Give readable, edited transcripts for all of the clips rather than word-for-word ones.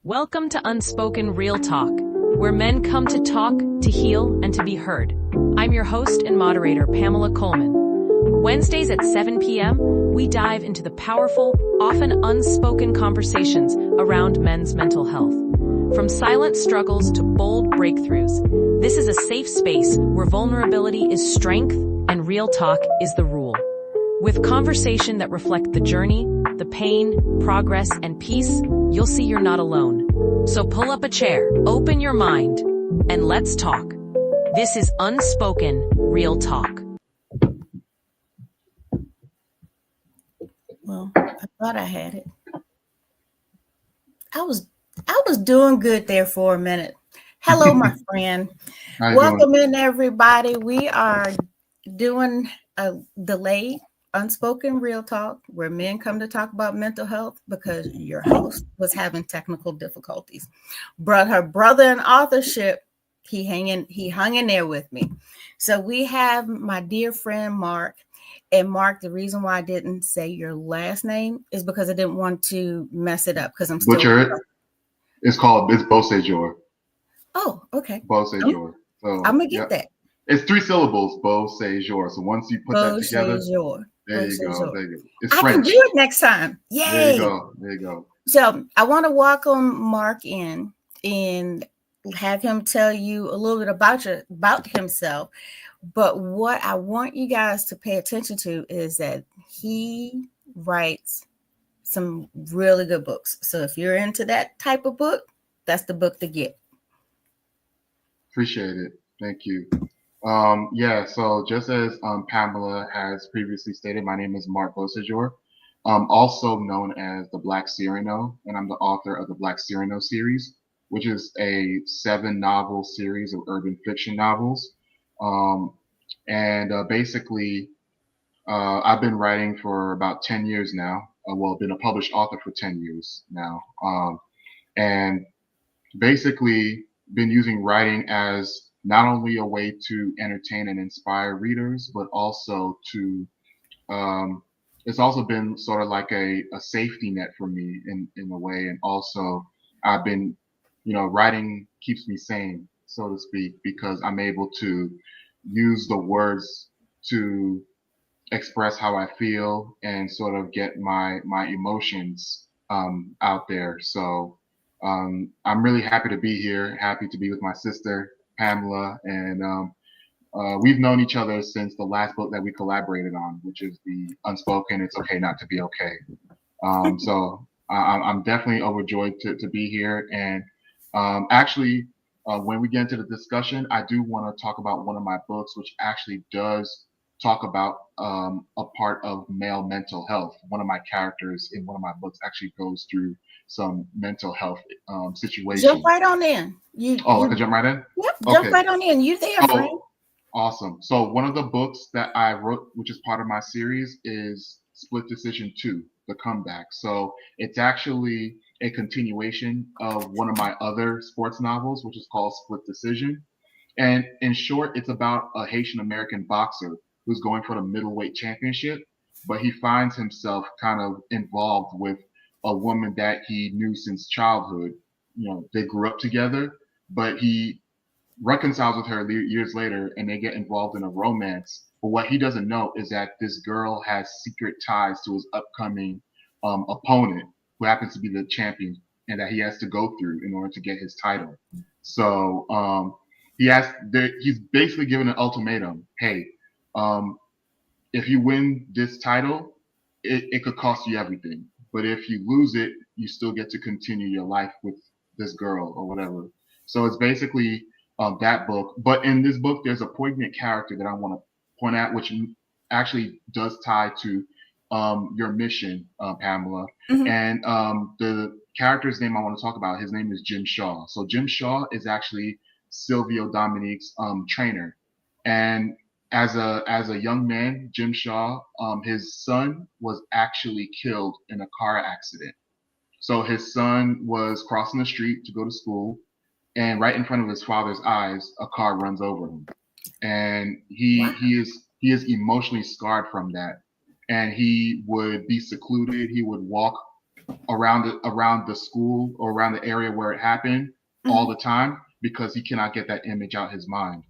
Welcome to Unspoken Real Talk, where men come to talk, to heal, and to be heard. I'm your host and moderator, Pamela Coleman. Wednesdays at 7 p.m., we dive into the powerful, often unspoken conversations around men's mental health. From silent struggles to bold breakthroughs, this is a safe space where vulnerability is strength and real talk is the rule. With conversation that reflect the journey, the pain, progress, and peace, you'll see you're not alone. So pull up a chair, open your mind, and let's talk. This is Unspoken Real Talk. Well, I thought I had it. I was doing good there for a minute. Hello, my friend. Welcome in, everybody. We are doing a delayed Unspoken Real Talk, where men come to talk about mental health because your host was having technical difficulties. But her brother in authorship, he hung in there with me. So we have my dear friend Marc. And Marc, the reason why I didn't say your last name is because I didn't want to mess it up because I'm still butcher it. It's Beausejour. Oh, okay. Beausejour. So I'm gonna get that. It's 3 syllables, Beausejour. So once you put that together, there you go. It's French. I can do it next time. Yay! There you go. So I want to welcome Marc in and have him tell you a little bit about himself. But what I want you guys to pay attention to is that he writes some really good books. So if you're into that type of book, that's the book to get. Appreciate it. Thank you. So just as Pamela has previously stated, my name is Marc Beausejour. Also known as the Black Cyrano, and I'm the author of the Black Cyrano series, which is a 7-novel series of urban fiction novels. Basically, I've been writing for about 10 years now. Been a published author for 10 years now. And basically been using writing as not only a way to entertain and inspire readers, but also to, it's also been sort of like a safety net for me in a way. And also I've been, writing keeps me sane, so to speak, because I'm able to use the words to express how I feel and sort of get my emotions out there. So I'm really happy to be here, happy to be with my sister, Pamela, and we've known each other since the last book that we collaborated on, which is the Unspoken, It's Okay Not to Be Okay. So I'm definitely overjoyed to be here. And when we get into the discussion, I do want to talk about one of my books, which actually does talk about a part of male mental health. One of my characters in one of my books actually goes through some mental health situations. Jump right on in. I can jump right in? Yep, jump right on in. You there, friend. Awesome. So one of the books that I wrote, which is part of my series, is Split Decision 2, The Comeback. So it's actually a continuation of one of my other sports novels, which is called Split Decision. And in short, it's about a Haitian American boxer who's going for the middleweight championship, but he finds himself kind of involved with a woman that he knew since childhood. They grew up together, but he reconciles with her years later and they get involved in a romance. But what he doesn't know is that this girl has secret ties to his upcoming opponent, who happens to be the champion, and that he has to go through in order to get his title. So he's basically given an ultimatum. Hey, if you win this title, it could cost you everything. But if you lose it, you still get to continue your life with this girl or whatever. So it's basically that book. But in this book, there's a poignant character that I want to point out, which actually does tie to your mission, Pamela. Mm-hmm. And the character's name I want to talk about, his name is Jim Shaw. So Jim Shaw is actually Silvio Dominique's trainer. And as a young man, Jim Shaw, his son was actually killed in a car accident. So his son was crossing the street to go to school, and right in front of his father's eyes, a car runs over him. And he is emotionally scarred from that. And he would be secluded. He would walk around the school or around the area where it happened all the time because he cannot get that image out his mind.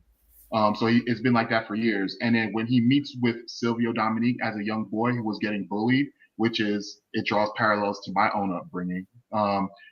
So it's been like that for years. And then when he meets with Silvio Dominique as a young boy who was getting bullied, it draws parallels to my own upbringing,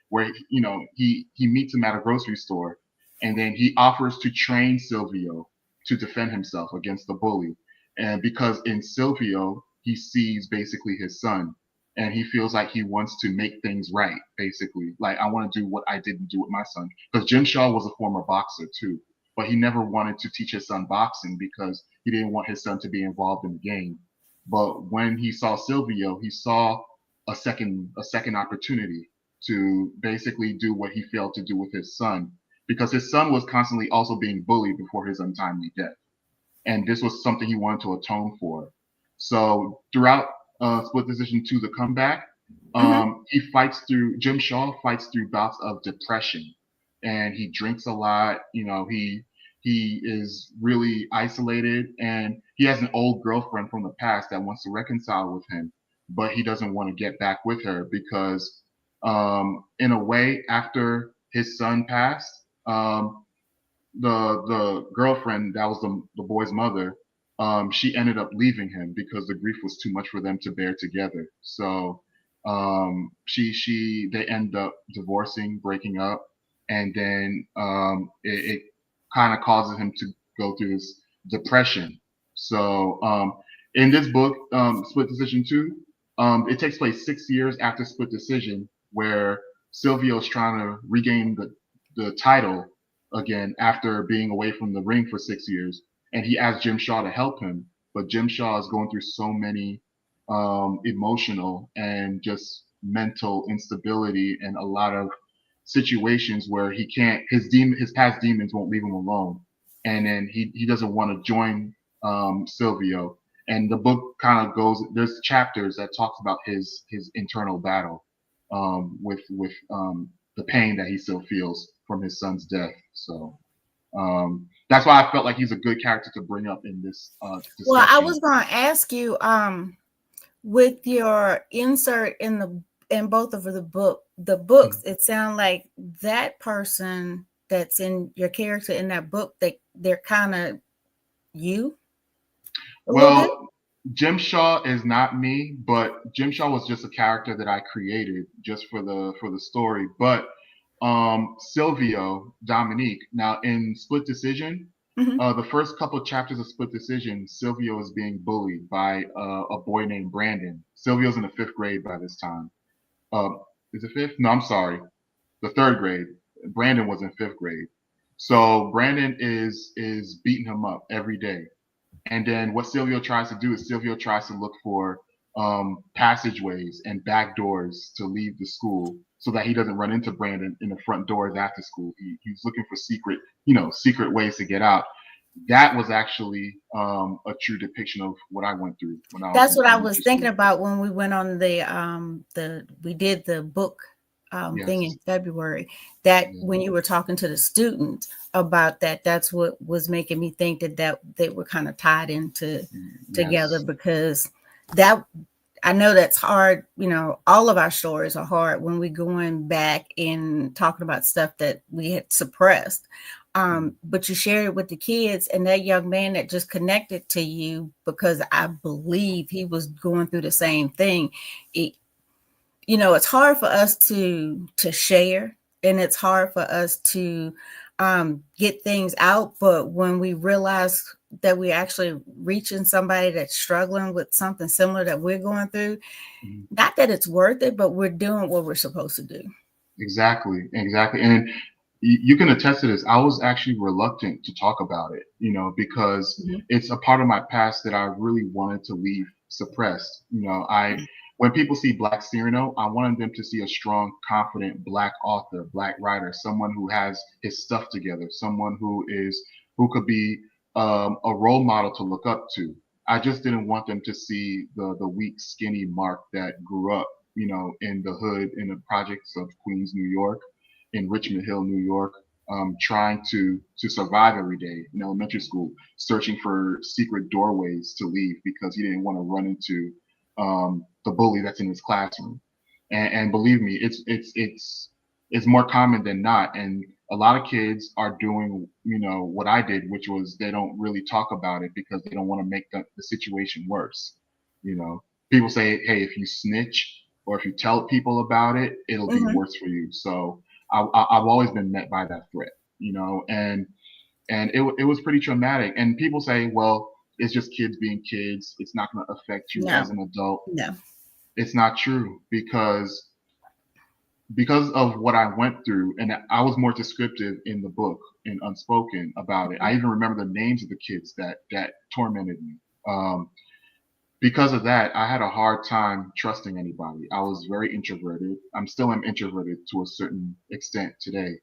where he meets him at a grocery store, and then he offers to train Silvio to defend himself against the bully. And because in Silvio he sees basically his son, and he feels like he wants to make things right. Basically, like, I want to do what I didn't do with my son, because Jim Shaw was a former boxer too, but he never wanted to teach his son boxing because he didn't want his son to be involved in the game. But when he saw Silvio, he saw a second opportunity to basically do what he failed to do with his son, because his son was constantly also being bullied before his untimely death, and this was something he wanted to atone for. So throughout Split Decision 2, The Comeback, Jim Shaw fights through bouts of depression, and he drinks a lot. He is really isolated, and he has an old girlfriend from the past that wants to reconcile with him, but he doesn't want to get back with her because, in a way, after his son passed, the girlfriend that was the boy's mother, she ended up leaving him because the grief was too much for them to bear together. So they end up divorcing, breaking up, and then it kind of causes him to go through this depression. So in this book, Split Decision 2, it takes place 6 years after Split Decision, where Silvio's trying to regain the title again after being away from the ring for 6 years, and he asked Jim Shaw to help him, but Jim Shaw is going through so many emotional and just mental instability and a lot of situations where he can't his past demons won't leave him alone, and then he doesn't want to join Silvio. And the book kind of there's chapters that talks about his internal battle with the pain that he still feels from his son's death. So that's why I felt like he's a good character to bring up in this discussion. Well, I was going to ask you, with your insert in both of the books, it sounds like that person that's in your character in that book, they're kind of you. Well, Jim Shaw is not me, but Jim Shaw was just a character that I created just for the story. But Silvio Dominique, now in Split Decision, the first couple of chapters of Split Decision, Silvio is being bullied by a boy named Brandon. Silvio's in the 5th grade by this time. Is it 5th? No, I'm sorry, the 3rd grade. Brandon was in 5th grade. So Brandon is beating him up every day. And then what Silvio tries to do is Silvio tries to look for passageways and back doors to leave the school so that he doesn't run into Brandon in the front doors after school. He's looking for secret ways to get out. That was actually a true depiction of what I went through when I was. That's what I was thinking about when we went on we did the book thing in February. That when you were talking to the students about that's what was making me think that they were kind of tied into together, because that I know that's hard. All of our stories are hard when we're going back and talking about stuff that we had suppressed. But you shared it with the kids, and that young man that just connected to you because I believe he was going through the same thing. It's hard for us to share, and it's hard for us to get things out. But when we realize that we're actually reaching somebody that's struggling with something similar that we're going through, not that it's worth it, but we're doing what we're supposed to do. Exactly. And you can attest to this. I was actually reluctant to talk about it, because it's a part of my past that I really wanted to leave suppressed. When people see Black Cyrano, I wanted them to see a strong, confident Black author, Black writer, someone who has his stuff together, someone who could be a role model to look up to. I just didn't want them to see the weak, skinny Marc that grew up, in the hood, in the projects of Queens, New York, in Richmond Hill, New York, trying to survive every day in elementary school, searching for secret doorways to leave because he didn't want to run into the bully that's in his classroom. And believe me, it's more common than not. And a lot of kids are doing, what I did, which was they don't really talk about it because they don't want to make the situation worse. You know, people say, hey, if you snitch or if you tell people about it, it'll be worse for you. So I've always been met by that threat, and it was pretty traumatic. And people say, well, it's just kids being kids. It's not going to affect you No, as an adult. no. It's not true because of what I went through, and I was more descriptive in the book in Unspoken about it. I even remember the names of the kids that tormented me. Because of that, I had a hard time trusting anybody. I was very introverted. I'm still am introverted to a certain extent today.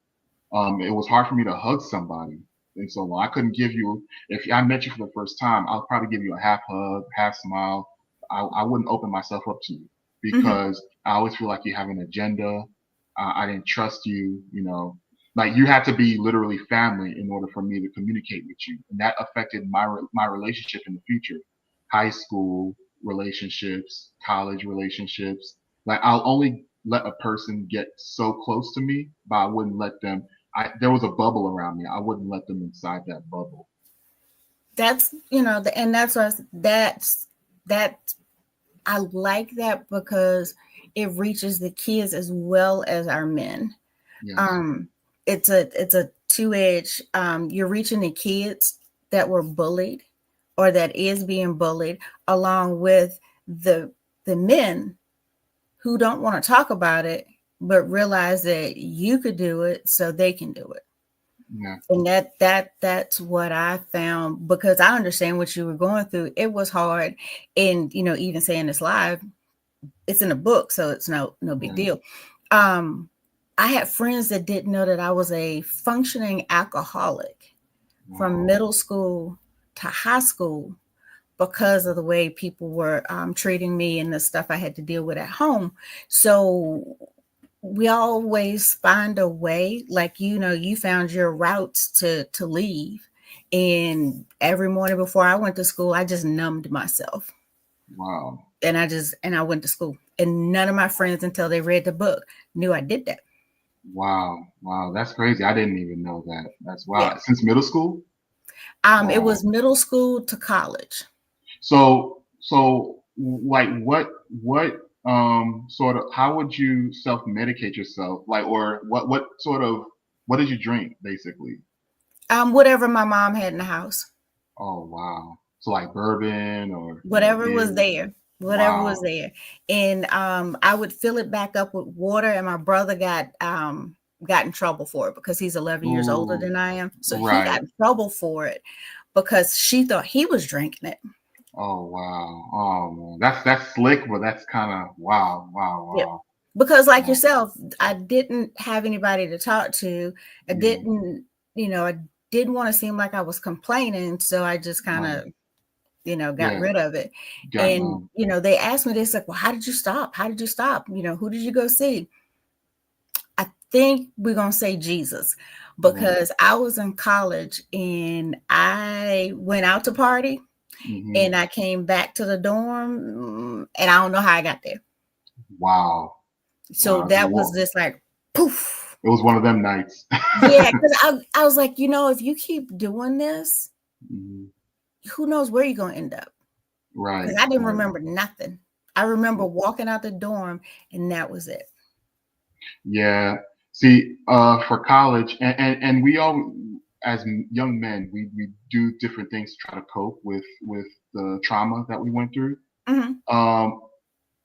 It was hard for me to hug somebody in so long. I couldn't give you, if I met you for the first time, I'll probably give you a half hug, half smile. I wouldn't open myself up to you because I always feel like you have an agenda. I didn't trust you, like you had to be literally family in order for me to communicate with you. And that affected my relationship in the future. High school relationships, college relationships. Like I'll only let a person get so close to me, but I wouldn't let them. There was a bubble around me. I wouldn't let them inside that bubble. That's and that's what that I like that because it reaches the kids as well as our men. Yes. It's a two-edge. You're reaching the kids that were bullied or that is being bullied, along with the men who don't want to talk about it, but realize that you could do it, so they can do it. Yeah. And that's what I found, because I understand what you were going through. It was hard, and even saying this live, it's in a book, so it's no big deal. I had friends that didn't know that I was a functioning alcoholic from middle school to high school because of the way people were treating me and the stuff I had to deal with at home. So we always find a way, like, you found your routes to leave. And every morning before I went to school, I just numbed myself. Wow. And I went to school. And none of my friends, until they read the book, knew I did that. Wow. That's crazy. I didn't even know that. That's wow. Yeah. Since middle school? Wow. It was middle school to college. So like what sort of, how would you self-medicate yourself? Like, or what did you drink basically? Whatever my mom had in the house. Oh, wow. So like bourbon or whatever was there. Whatever was there. And I would fill it back up with water, and my brother got in trouble for it because he's 11 years older than I am. So he got in trouble for it because she thought he was drinking it. Oh, wow. Oh, man. That's slick, but that's kind of wow. Yep. Because like yourself, I didn't have anybody to talk to. I didn't, I didn't want to seem like I was complaining. So I just kind of, got rid of it. And, they asked me this, like, well, how did you stop? How did you stop? Who did you go see? I think we're going to say Jesus, because I was in college and I went out to party and I came back to the dorm and I don't know how I got there. Wow. So that was just like, poof. It was one of them nights. Yeah, because I was like, if you keep doing this, who knows where you're going to end up. Right. Because I didn't remember nothing. I remember walking out the dorm and that was it. Yeah. See, for college, and we all, as young men, we do different things to try to cope with the trauma that we went through.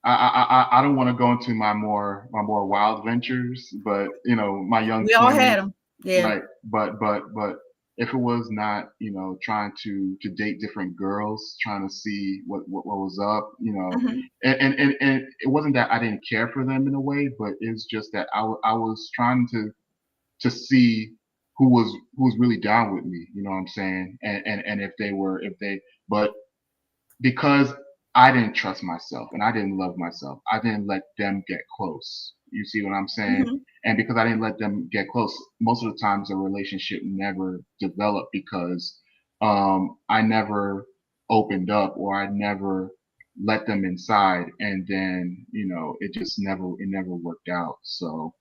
I don't want to go into my more wild ventures, but my young we all had them. Yeah. Right. But if it was not, trying to date different girls, trying to see what was up, and it wasn't that I didn't care for them in a way, but it's just that I was trying to see who was really down with me, you know what I'm saying? And if they, but because I didn't trust myself and I didn't love myself, I didn't let them get close. You see what I'm saying? And because I didn't let them get close, most of the times a relationship never developed because I never opened up, or I never let them inside, and then it never worked out. So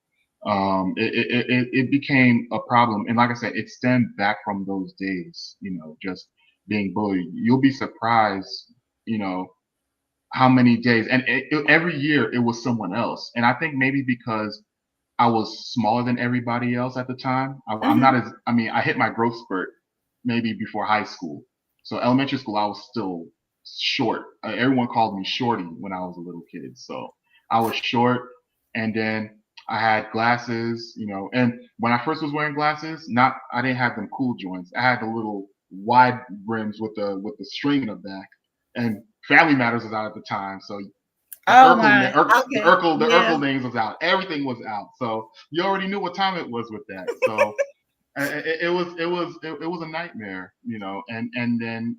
it became a problem, and like I said, it stemmed back from those days, just being bullied. You'll be surprised, how many days, and every year it was someone else. And I think maybe because I was smaller than everybody else at the time. I'm not as, I mean, I hit my growth spurt maybe before high school. So elementary school, I was still short. Everyone called me Shorty when I was a little kid. So I was short, and then I had glasses, and when I first was wearing glasses, I didn't have them cool joints. I had the little wide rims with the string in the back, and Family Matters was out at the time. So the Oh Urkel, my. Okay. the Yeah. Urkel names was out. Everything was out. So you already knew what time it was with that. So it was a nightmare, and then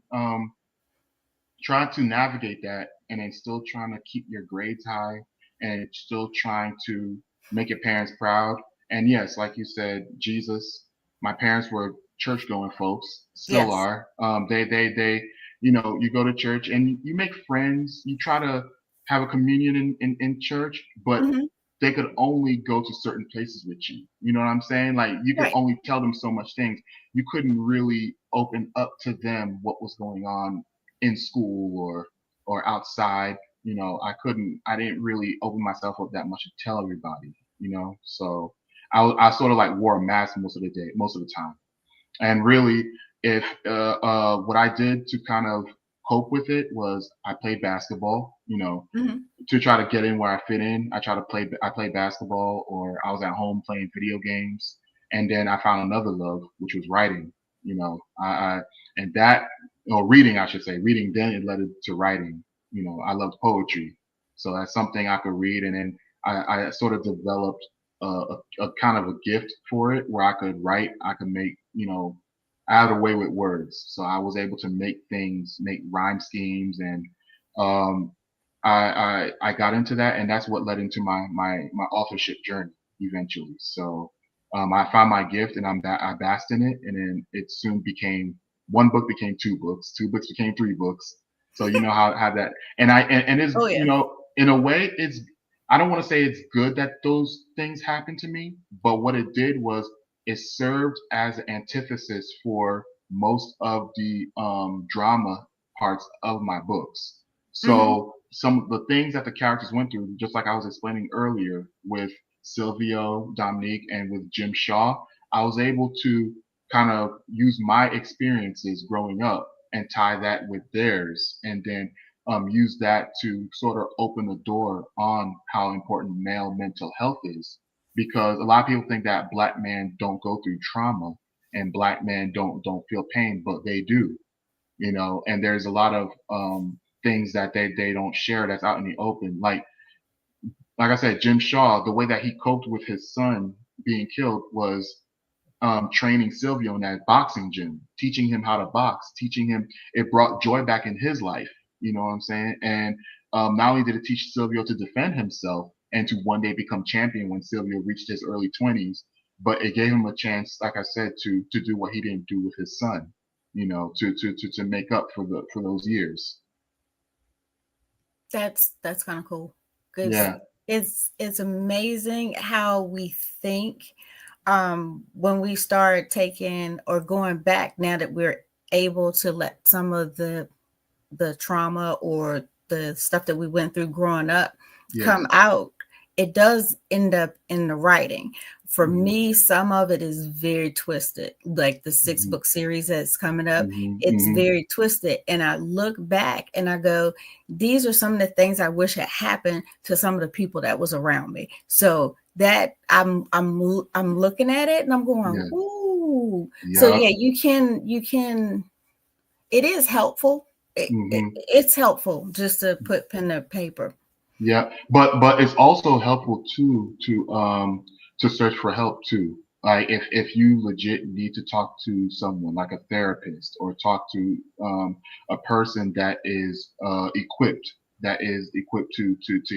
trying to navigate that, and then still trying to keep your grades high, and still trying to make your parents proud. And yes, like you said, Jesus, my parents were church going folks, still Yes. are. They you go to church and you make friends, you try to have a communion in church, but Hmm. they could only go to certain places with you. You know what I'm saying? Like you could Right. only tell them so much things. You couldn't really open up to them what was going on in school or outside. I didn't really open myself up that much to tell everybody. So I sort of like wore a mask most of the day, most of the time. And really, if what I did to kind of cope with it was I played basketball. Hmm. To try to get in where I fit in, I played basketball, or I was at home playing video games. And then I found another love, which was writing. I and that, or reading, I should say, reading. Then it led to writing. I loved poetry, so that's something I could read, and then I sort of developed a kind of a gift for it, where I could write, I could make, I had a way with words, so I was able to make rhyme schemes, and um, I got into that, and that's what led into my authorship journey eventually. So I found my gift, and I basked in it, and then it soon became one book became two books became three books. So you know how that, and it's, Oh yeah. in a way, it's, I don't want to say it's good that those things happened to me, but what it did was it served as an antithesis for most of the drama parts of my books. Hmm. So some of the things that the characters went through, just like I was explaining earlier with Silvio, Dominique, and with Jim Shaw, I was able to kind of use my experiences growing up and tie that with theirs, and then use that to sort of open the door on how important male mental health is. Because a lot of people think that black men don't go through trauma and black men don't feel pain, but they do. And there's a lot of things that they don't share that's out in the open. Like I said, Jim Shaw, the way that he coped with his son being killed was training Silvio in that boxing gym, teaching him how to box, teaching him. It brought joy back in his life. You know what I'm saying? And not only did it teach Silvio to defend himself and to one day become champion when Silvio reached his early 20s, but it gave him a chance, like I said, to do what he didn't do with his son. To make up for those years. That's kind of cool, because Yeah. it's amazing how we think when we start taking or going back, now that we're able to let some of the trauma or the stuff that we went through growing up come Yes. out. It does end up in the writing. For Mm-hmm. me, some of it is very twisted, like the six Mm-hmm. book series that's coming up. Mm-hmm. It's Mm-hmm. very twisted. And I look back and I go, these are some of the things I wish had happened to some of the people that was around me. So that I'm looking at it and I'm going, Yeah. ooh. So Yeah. yeah, you can it is helpful. Mm-hmm. It's helpful just to put pen to paper. Yeah, but it's also helpful too to search for help too. Like if you legit need to talk to someone like a therapist, or talk to a person that is equipped to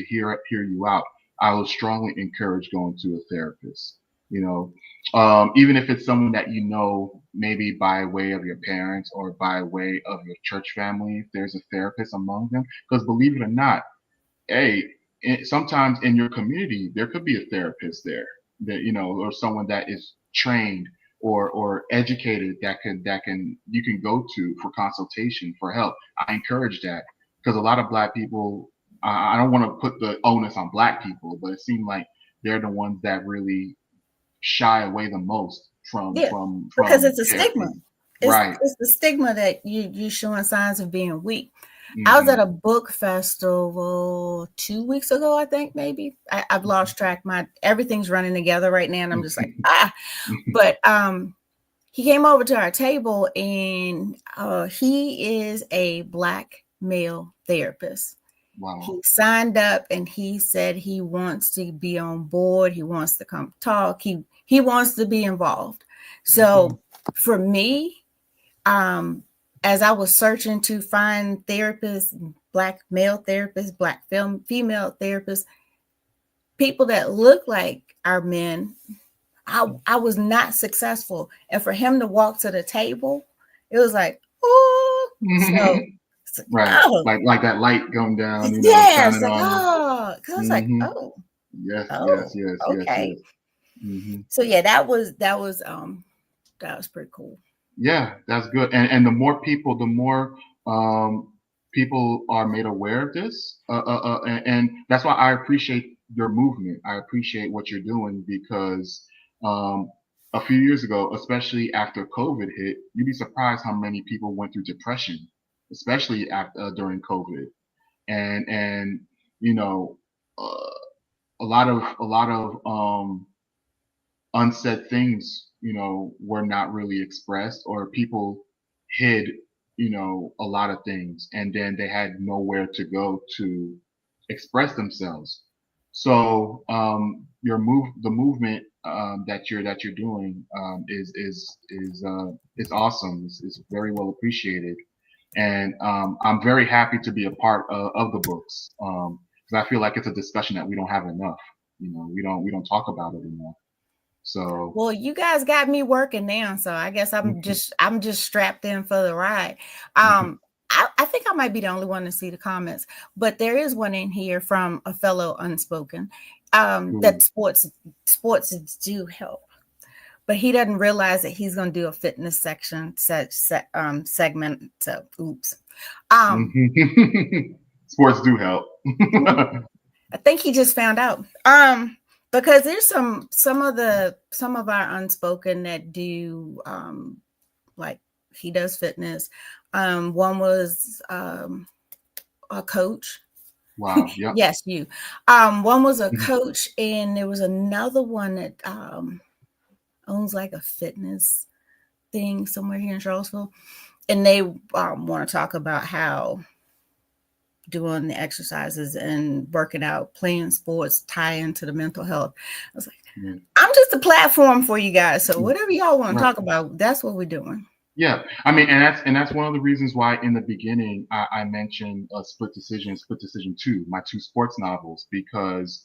hear you out, I would strongly encourage going to a therapist. You know, even if it's someone that you know, maybe by way of your parents or by way of your church family, if there's a therapist among them, because believe it or not, hey, sometimes in your community there could be a therapist there that or someone that is trained or educated that can you can go to for consultation for help. I encourage that because a lot of Black people. I don't want to put the onus on Black people, but it seems like they're the ones that really shy away the most from Yeah, from because from it's a stigma. therapy. It's Right. it's the stigma that you showing signs of being weak. I was at Hmm. a book festival 2 weeks ago, I think maybe. I've lost track. Everything's running together right now, and I'm just like But he came over to our table, and he is a Black male therapist. Wow. He signed up and he said he wants to be on board. He wants to come talk. He wants to be involved. So for me, as I was searching to find therapists, Black male therapists, Black female therapists, people that look like our men, I was not successful. And for him to walk to the table, it was like, oh, Right. oh, Like that light going down, yeah, it's shining like, on you. oh, because I was like, Hmm. Yes, yes, oh, yes, yes, okay. yes. Hmm. So yeah, that was pretty cool. Yeah, that's good. And the more people, the more people are made aware of this. And that's why I appreciate your movement. I appreciate what you're doing because um, a few years ago, especially after COVID hit, you'd be surprised how many people went through depression, especially after during COVID. And you know, uh, a lot of unsaid things, were not really expressed, or people hid, a lot of things, and then they had nowhere to go to express themselves. So the movement that you're doing is awesome. It's very well appreciated, and I'm very happy to be a part of the books because I feel like it's a discussion that we don't have enough. We don't talk about it enough. So Well, you guys got me working now, so I guess I'm just strapped in for the ride. I think I might be the only one to see the comments, but there is one in here from a fellow Unspoken that sports do help, but he doesn't realize that he's going to do a fitness section segment. So, oops. sports do help. I think he just found out. Because there's some of our Unspoken that do like he does fitness. One was a coach. Wow. Yep. Yes, you. One was a coach, and there was another one that owns like a fitness thing somewhere here in Charlottesville, and they want to talk about how doing the exercises and working out, playing sports tie into the mental health. I was like, I'm just a platform for you guys. So whatever y'all want to talk about, that's what we're doing. Yeah, I mean, and that's one of the reasons why in the beginning I mentioned Split Decision, Split Decision 2, my two sports novels, because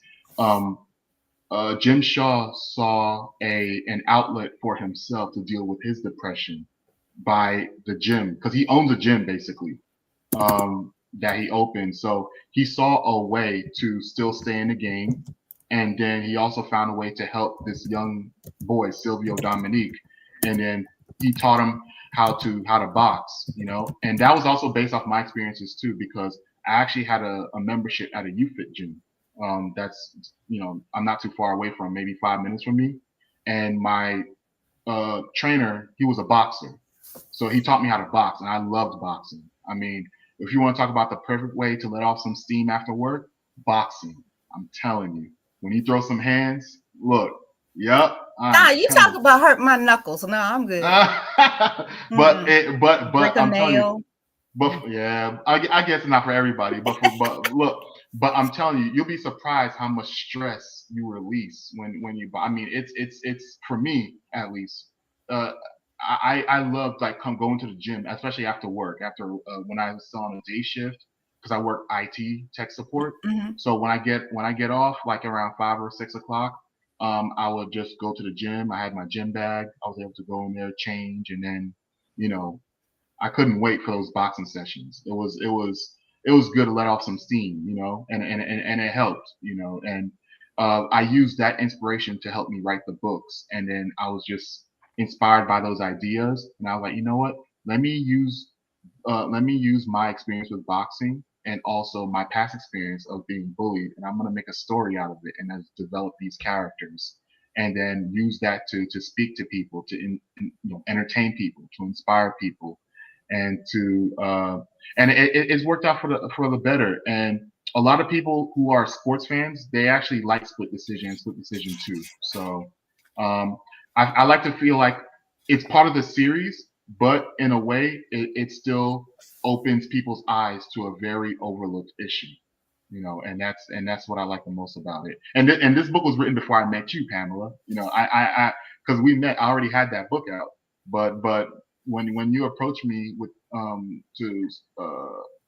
Jim Shaw saw an outlet for himself to deal with his depression by the gym, because he owns a gym basically that he opened. So he saw a way to still stay in the game, and then he also found a way to help this young boy, Silvio Dominique, and then he taught him how to box, and that was also based off my experiences too, because I actually had a membership at a UFIT gym. That's I'm not too far away from, maybe 5 minutes from me, and my trainer, he was a boxer, so he taught me how to box, and I loved boxing. I mean, if you want to talk about the perfect way to let off some steam after work, boxing. I'm telling you, when you throw some hands, look, yep. You talk about hurt my knuckles. No, I'm good. but Break a I'm telling nail. you, but yeah, I guess it's not for everybody. But look, but I'm telling you, you'll be surprised how much stress you release when you. I mean, it's for me at least. Uh, I love like going to the gym, especially after work, after when I was still on a day shift, because I work IT tech support. Mm-hmm. So when I get off, like around 5 or 6 o'clock, I would just go to the gym. I had my gym bag. I was able to go in there, change, and then, I couldn't wait for those boxing sessions. It was good to let off some steam, and it helped, and I used that inspiration to help me write the books. And then I was just inspired by those ideas, and I was like, you know what? Let me use my experience with boxing and also my past experience of being bullied, and I'm gonna make a story out of it, and then develop these characters, and then use that to speak to people, to entertain people, to inspire people, and it's worked out for the better. And a lot of people who are sports fans, they actually like Split Decision and Split Decision 2. So um, I like to feel like it's part of the series, but in a way, it still opens people's eyes to a very overlooked issue, and that's what I like the most about it. And this book was written before I met you, Pamela. I because we met, I already had that book out, but when you approached me with to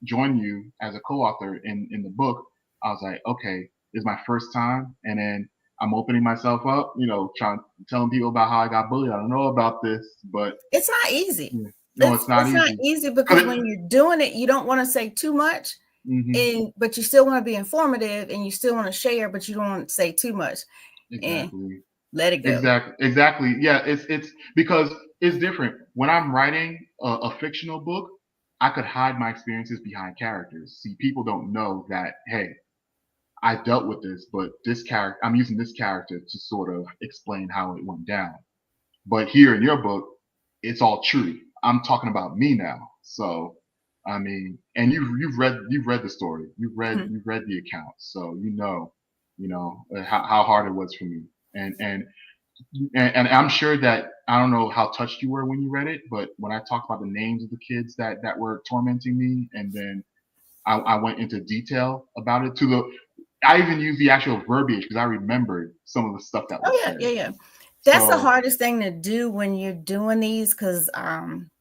join you as a co-author in the book, I was like, okay, this is my first time, and then I'm opening myself up, telling people about how I got bullied. I don't know about this, but it's not easy. No, it's not easy. It's not easy because when you're doing it, you don't want to say too much, but you still want to be informative, and you still want to share, but you don't want to say too much. Exactly. And let it go. Exactly. Yeah, it's because it's different. When I'm writing a fictional book, I could hide my experiences behind characters. See, people don't know that, hey, I dealt with this, but I'm using this character to sort of explain how it went down. But here in your book, it's all true. I'm talking about me now. So, I mean, and you've read the story. You've read the account, so how hard it was for me. And I'm sure that, I don't know how touched you were when you read it, but when I talked about the names of the kids that were tormenting me, and then I went into detail about it, I even used the actual verbiage because I remembered some of the stuff that was said. Yeah. That's the hardest thing to do when you're doing these, because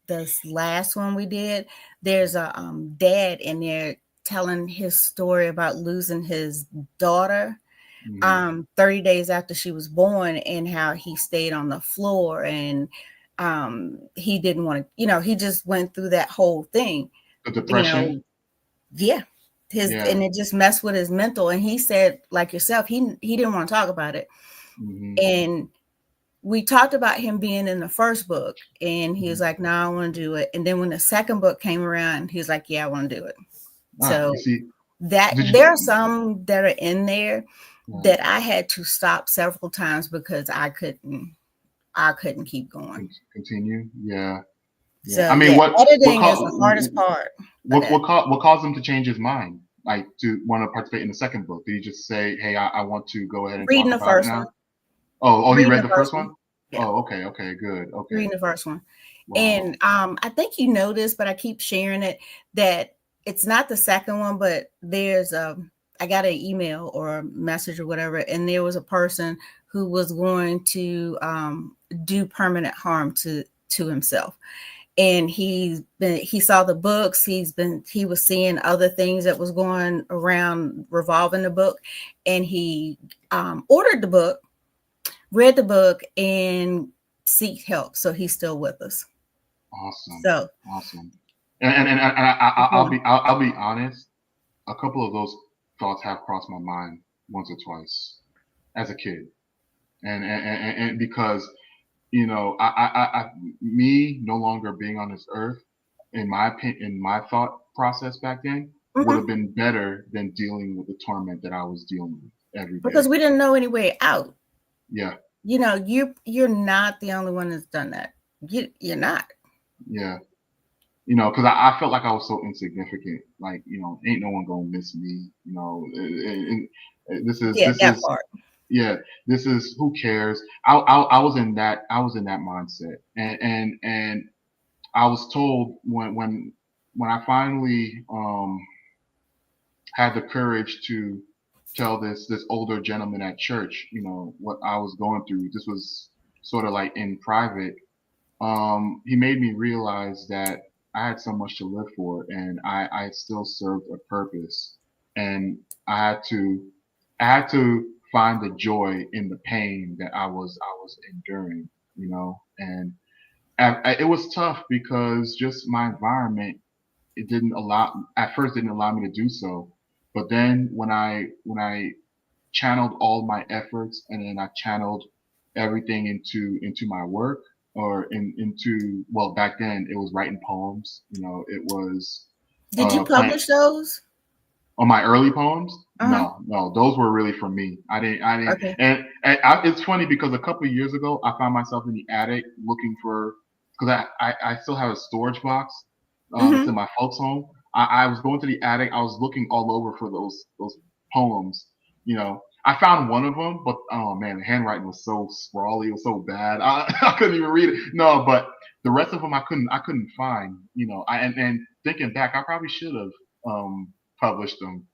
this last one we did, there's a dad in there telling his story about losing his daughter 30 days after she was born, and how he stayed on the floor, and he didn't want to, he just went through that whole thing. The depression. And it just messed with his mental. And he said, like yourself, he didn't want to talk about it. And we talked about him being in the first book, and he was like, no, I want to do it. And then when the second book came around, he was like, yeah, I want to do it. So there are some that are in there that I had to stop several times because I couldn't keep going. Continue. Yeah. So I mean, editing is the hardest part. What caused him to change his mind, like to want to participate in the second book? Did he just say, "Hey, I want to go ahead and reading talk the about first it now"? one? He read the first one. Yeah. Oh, okay, good. Okay, reading the first one, wow. And I think you know this, but I keep sharing it, that it's not the second one, but there's I got an email or a message or whatever, and there was a person who was going to do permanent harm to himself. And he saw the books, he was seeing other things that was going around revolving the book, and he ordered the book, read the book, and seek help. So he's still with us. Awesome. And I'll be honest, a couple of those thoughts have crossed my mind once or twice as a kid, and because me no longer being on this earth, in my opinion, in my thought process back then, would have been better than dealing with the torment that I was dealing with every day. Because we didn't know any way out. Yeah. You're not the only one that's done that. You're not. Yeah. Because I felt like I was so insignificant. Like, ain't no one gonna miss me. This is part. Yeah, this is, who cares? I was in that mindset, and I was told when I finally had the courage to tell this older gentleman at church, what I was going through. This was sort of like in private. He made me realize that I had so much to live for, and I still served a purpose, and I had to find the joy in the pain that I was enduring, and it was tough because just my environment, it didn't allow, at first didn't allow me to do so. But then when I channeled all my efforts, and then I channeled everything into my work, or into, well, back then it was writing poems, it was Did you publish those? On my early poems? Uh-huh. No, those were really from me. I didn't. Okay. And it's funny because a couple of years ago, I found myself in the attic looking for, because I still have a storage box. It's in my folks' home. I was going to the attic. I was looking all over for those poems. I found one of them, but oh man, the handwriting was so sprawly. It was so bad. I couldn't even read it. No, but the rest of them I couldn't find. And thinking back, I probably should have published them,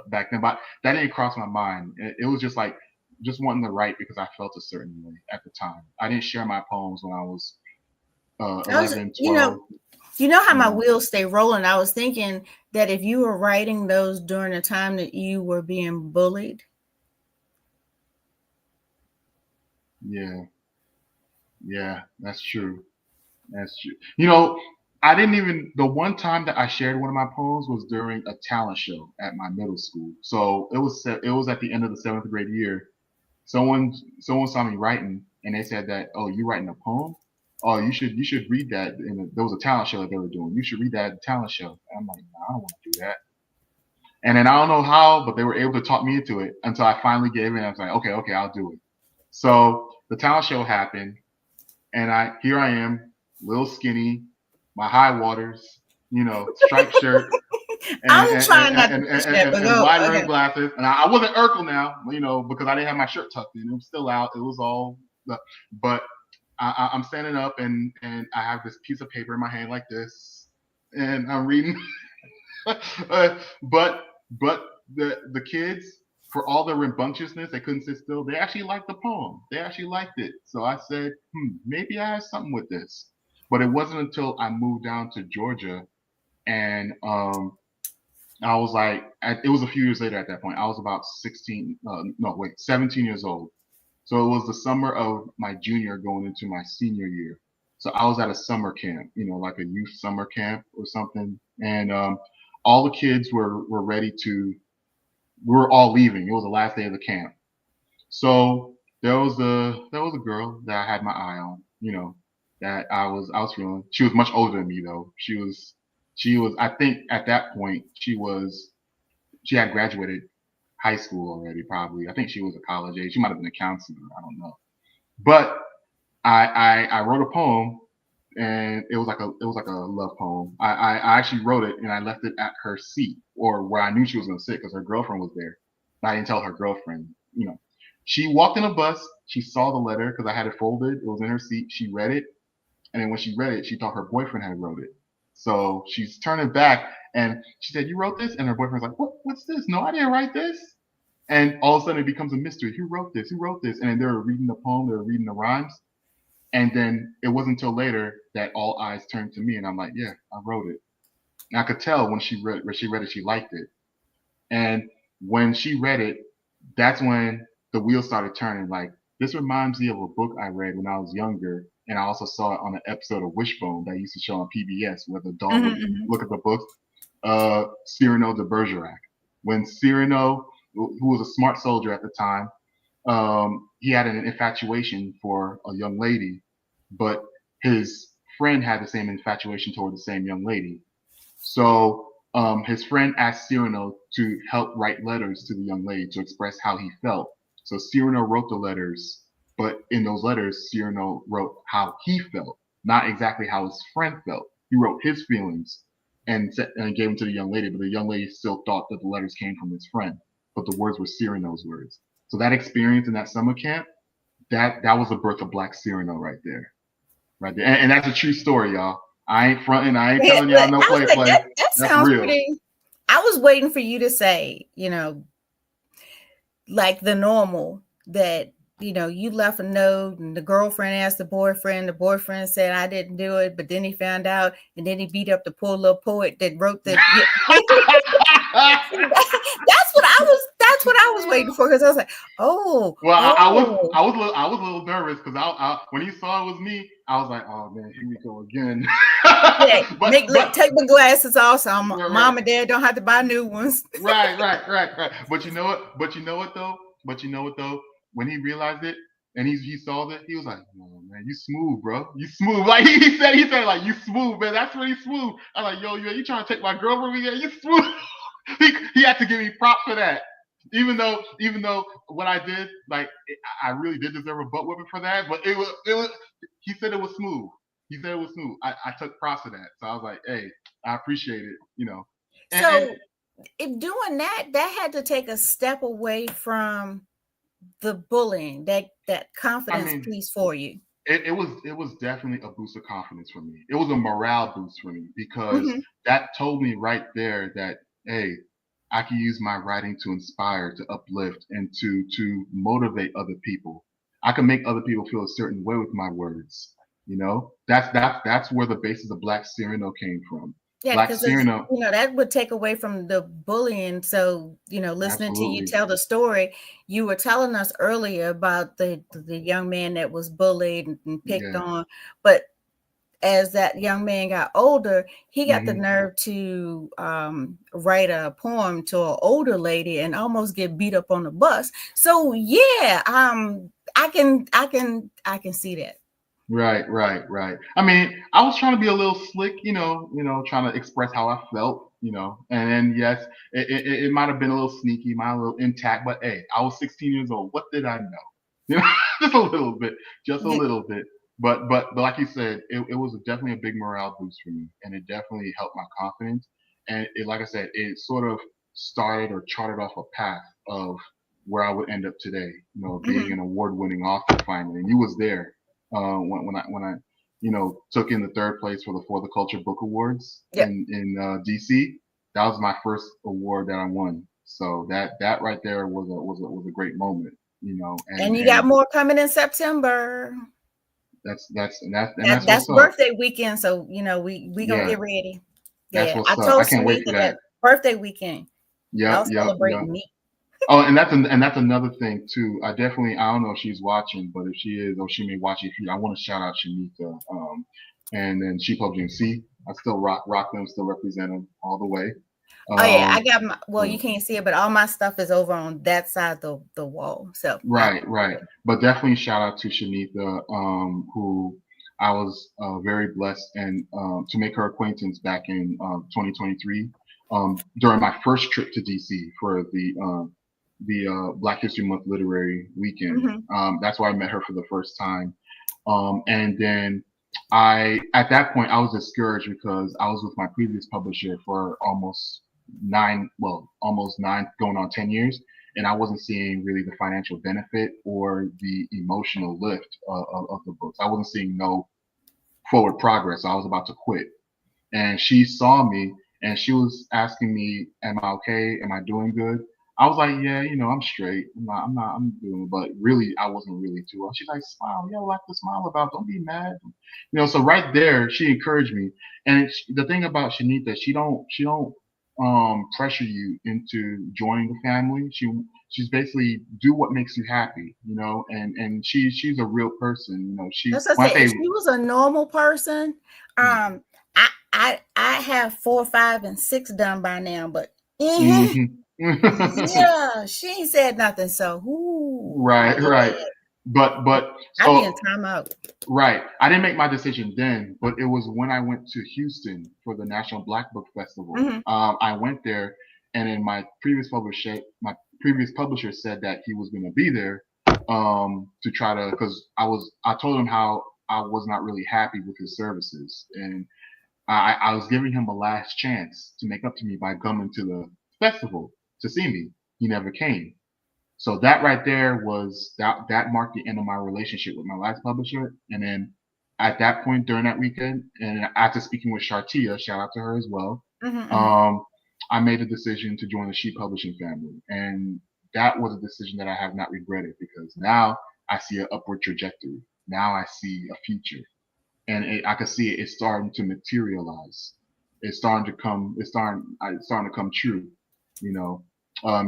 back then. But that didn't cross my mind. It was just like, just wanting to write because I felt a certain way at the time. I didn't share my poems when I was 11, 12. You know how my wheels stay rolling. I was thinking that if you were writing those during the time that you were being bullied. Yeah, that's true. That's true. The one time that I shared one of my poems was during a talent show at my middle school. So it was at the end of the 7th grade year. Someone saw me writing, and they said that, "Oh, you writing a poem? Oh, you should read that." And there was a talent show that they were doing. You should read that at the talent show. And I'm like, no, I don't want to do that. And then I don't know how, but they were able to talk me into it until I finally gave in. I was like, okay, I'll do it. So the talent show happened, and here I am, little skinny, my high waters, striped shirt, I'm trying not to and wide rim glasses. And I wasn't Urkel now, because I didn't have my shirt tucked in. It was still out. It was all, but I'm standing up, and I have this piece of paper in my hand like this, and I'm reading. But the kids, for all their rambunctiousness, they couldn't sit still. They actually liked the poem. They actually liked it. So I said, maybe I have something with this. But it wasn't until I moved down to Georgia, and I was like, it was a few years later at that point. I was about 17 years old. So it was the summer of my junior going into my senior year. So I was at a summer camp, like a youth summer camp or something. And all the kids were ready to, we were all leaving. It was the last day of the camp. So there was a girl that I had my eye on, that I was feeling. She was much older than me though. She was, I think at that point, she had graduated high school already, probably. I think she was a college age. She might have been a counselor. I don't know. But I wrote a poem, and it was like a love poem. I actually wrote it, and I left it at her seat, or where I knew she was going to sit, because her girlfriend was there. I didn't tell her girlfriend. She walked in a bus. She saw the letter because I had it folded. It was in her seat. She read it, and then when she read it, she thought her boyfriend had wrote it. So she's turning back, and she said, "You wrote this?" And her boyfriend's like, "What's this? No, I didn't write this." And all of a sudden, it becomes a mystery. Who wrote this? Who wrote this? And then they were reading the poem. They were reading the rhymes. And then it wasn't until later that all eyes turned to me, and I'm like, "Yeah, I wrote it." And I could tell when she read it, she liked it. And when she read it, that's when the wheels started turning. Like, this reminds me of a book I read when I was younger, and I also saw it on an episode of Wishbone that used to show on PBS, where the dog would look at the books. Cyrano de Bergerac. When Cyrano, who was a smart soldier at the time, he had an infatuation for a young lady, but his friend had the same infatuation toward the same young lady. So his friend asked Cyrano to help write letters to the young lady to express how he felt. So Cyrano wrote the letters, but in those letters, Cyrano wrote how he felt, not exactly how his friend felt. He wrote his feelings and gave them to the young lady, but the young lady still thought that the letters came from his friend, but the words were Cyrano's words. So that experience in that summer camp, that was the birth of Black Cyrano right there. And that's a true story, y'all. I ain't fronting. I ain't telling y'all no play. That sounds real. Pretty. I was waiting for you to say, like the normal, that, you left a note and the girlfriend asked the boyfriend said, "I didn't do it," but then he found out, and then he beat up the poor little poet that wrote the. That's That's what I was waiting for, because I was like, oh, well, oh. I was a little nervous because when he saw it was me, I was like, oh man, here we go again. Yeah, but take my glasses off so mom right, and dad don't have to buy new ones. right. But you know what? But you know what though? When he realized it and he saw it, he was like, "Oh man, you smooth, bro. You smooth." Like he said, like, "You smooth, man. That's really smooth." I'm like, "Yo, you trying to take my girl from me? Yeah, you smooth." he had to give me props for that. Even though what I did, like, I really did deserve a butt whipping for that. But it was. He said it was smooth. He said it was smooth. I took props for that. So I was like, "Hey, I appreciate it." And if doing that had to take a step away from the bullying, that confidence piece for you. It was definitely a boost of confidence for me. It was a morale boost for me because that told me right there that, hey, I can use my writing to inspire, to uplift, and to motivate other people. I can make other people feel a certain way with my words. That's where the basis of Black Cyrano came from. Yeah, Black because Cyrano, that would take away from the bullying. So, listening to you tell the story, you were telling us earlier about the young man that was bullied and picked on, but as that young man got older, he got the nerve to write a poem to an older lady and almost get beat up on the bus. So yeah, I can see that. Right. I mean, I was trying to be a little slick, trying to express how I felt, and then yes, it might have been a little sneaky, might have been a little intact, but hey, I was 16 years old. What did I know? Just a little bit, But like you said, it was definitely a big morale boost for me, and it definitely helped my confidence. And like I said, it sort of started or charted off a path of where I would end up today. Being an award-winning author finally, and you was there when I took in the third place for the Culture Book Awards in DC. That was my first award that I won. So that right there was a great moment. And you got more coming in September. That's birthday weekend. So we gonna get ready. That's what's I up. told I can't wait for that birthday weekend. Y'all celebrating me. Oh, and that's another thing too. I don't know if she's watching, but if she is, or she may watch it. I want to shout out Shanita, and then She Publishing C. I still rock them, still represent them all the way. I got you can't see it, but all my stuff is over on that side of the wall. So right. But definitely shout out to Shanita, who I was very blessed and to make her acquaintance back in 2023 during my first trip to DC for the Black History Month literary weekend. That's where I met her for the first time. And then at that point, I was discouraged because I was with my previous publisher for almost nine, going on 10 years. And I wasn't seeing really the financial benefit or the emotional lift of the books. I wasn't seeing no forward progress. I was about to quit. And she saw me and she was asking me, am I okay? Am I doing good? I was like, yeah, I'm straight. I'm doing, but really, I wasn't really too well. She's like, smile, like to smile about, don't be mad. So right there, she encouraged me. And the thing about Shanita, she don't pressure you into joining the family. She's basically do what makes you happy, and she's a real person, That's what I say. If she was a normal person, I have 4, 5, and 6 done by now, but yeah, she ain't said nothing. So right. But I be in timeout. Right. I didn't make my decision then, but it was when I went to Houston for the National Black Book Festival. I went there, and then my previous publisher said that he was going to be there to try to, because I told him how I was not really happy with his services, and I was giving him a last chance to make up to me by coming to the festival to see me. He never came. So that right there was that marked the end of my relationship with my last publisher. And then at that point during that weekend, and after speaking with Shartia, shout out to her as well, I made a decision to join the She Publishing family. And that was a decision that I have not regretted, because now I see an upward trajectory. Now I see a future. And I can see it's starting to materialize. It's starting to come true,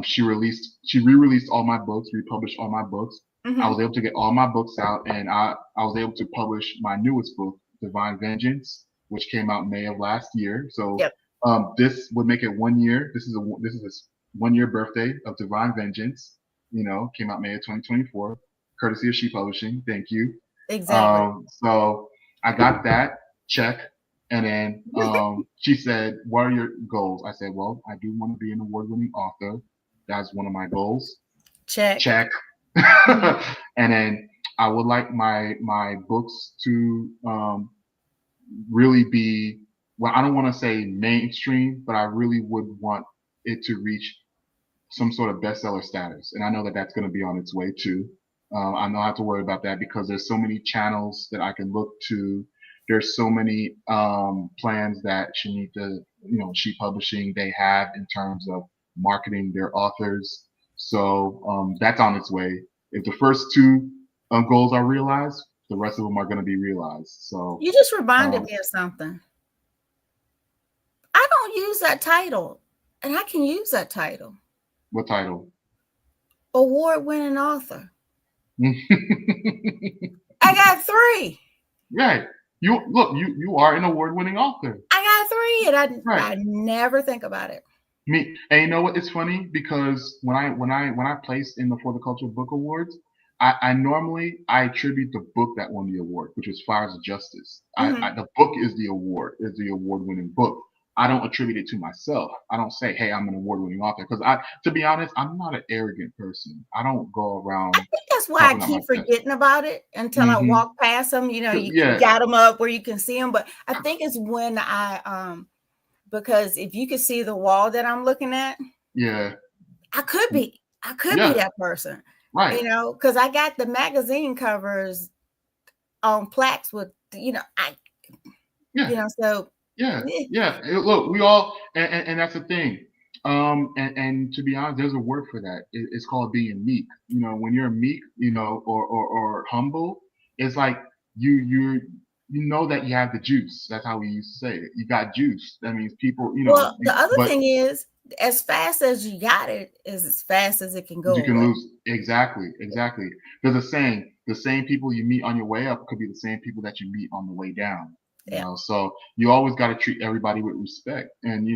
She re-released all my books, republished all my books. Mm-hmm. I was able to get all my books out, and I was able to publish my newest book, Divine Vengeance, which came out May of last year. So Yep. this would make it 1 year. This is a 1 year birthday of Divine Vengeance. Came out May of 2024, courtesy of She Publishing. Thank you. Exactly. So I got that check. And then she said, "What are your goals?" I said, "Well, I do want to be an award-winning author. That's one of my goals." Check. And then I would like my books to really be, well, I don't want to say mainstream, but I really would want it to reach some sort of bestseller status. And I know that that's going to be on its way too. I don't have to worry about that because there's so many channels that I can look to. There's so many plans that She Publishing, they have in terms of marketing their authors. So that's on its way. If the first two goals are realized, the rest of them are going to be realized. So you just reminded me of something. I don't use that title, and I can use that title. What title? Award-winning author. I got 3. Right. You are an award-winning author. I got 3, and I never think about it. And you know what? It's funny because when I placed in the For the Culture Book Awards, I normally attribute the book that won the award, which was Fires of Justice. Mm-hmm. The book is the award-winning book. I don't attribute it to myself. I don't say, "Hey, I'm an award-winning author," because to be honest, I'm not an arrogant person. I don't go around. I think that's why I keep forgetting about it until I walk past them. You got them up where you can see them, but I think it's when because if you could see the wall that I'm looking at, I could be that person, right? Because I got the magazine covers on plaques with so. Yeah. Look, we all, and that's the thing. And to be honest, there's a word for that. It's called being meek. When you're meek, or humble, it's like you know that you have the juice. That's how we used to say it. You got juice. That means people, Well, the other thing is, as fast as you got it is as fast as it can go. You can lose. Exactly. There's a saying: the same people you meet on your way up could be the same people that you meet on the way down. So you always got to treat everybody with respect, and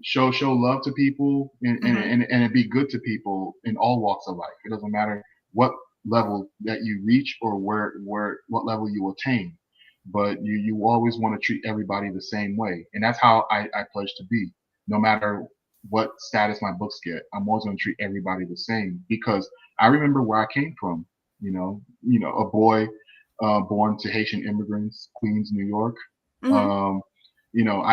show love to people, and be good to people in all walks of life. It doesn't matter what level that you reach or what level you attain, but you always want to treat everybody the same way, and that's how I pledge to be. No matter what status my books get, I'm always going to treat everybody the same because I remember where I came from. A boy. Born to Haitian immigrants, Queens, New York. I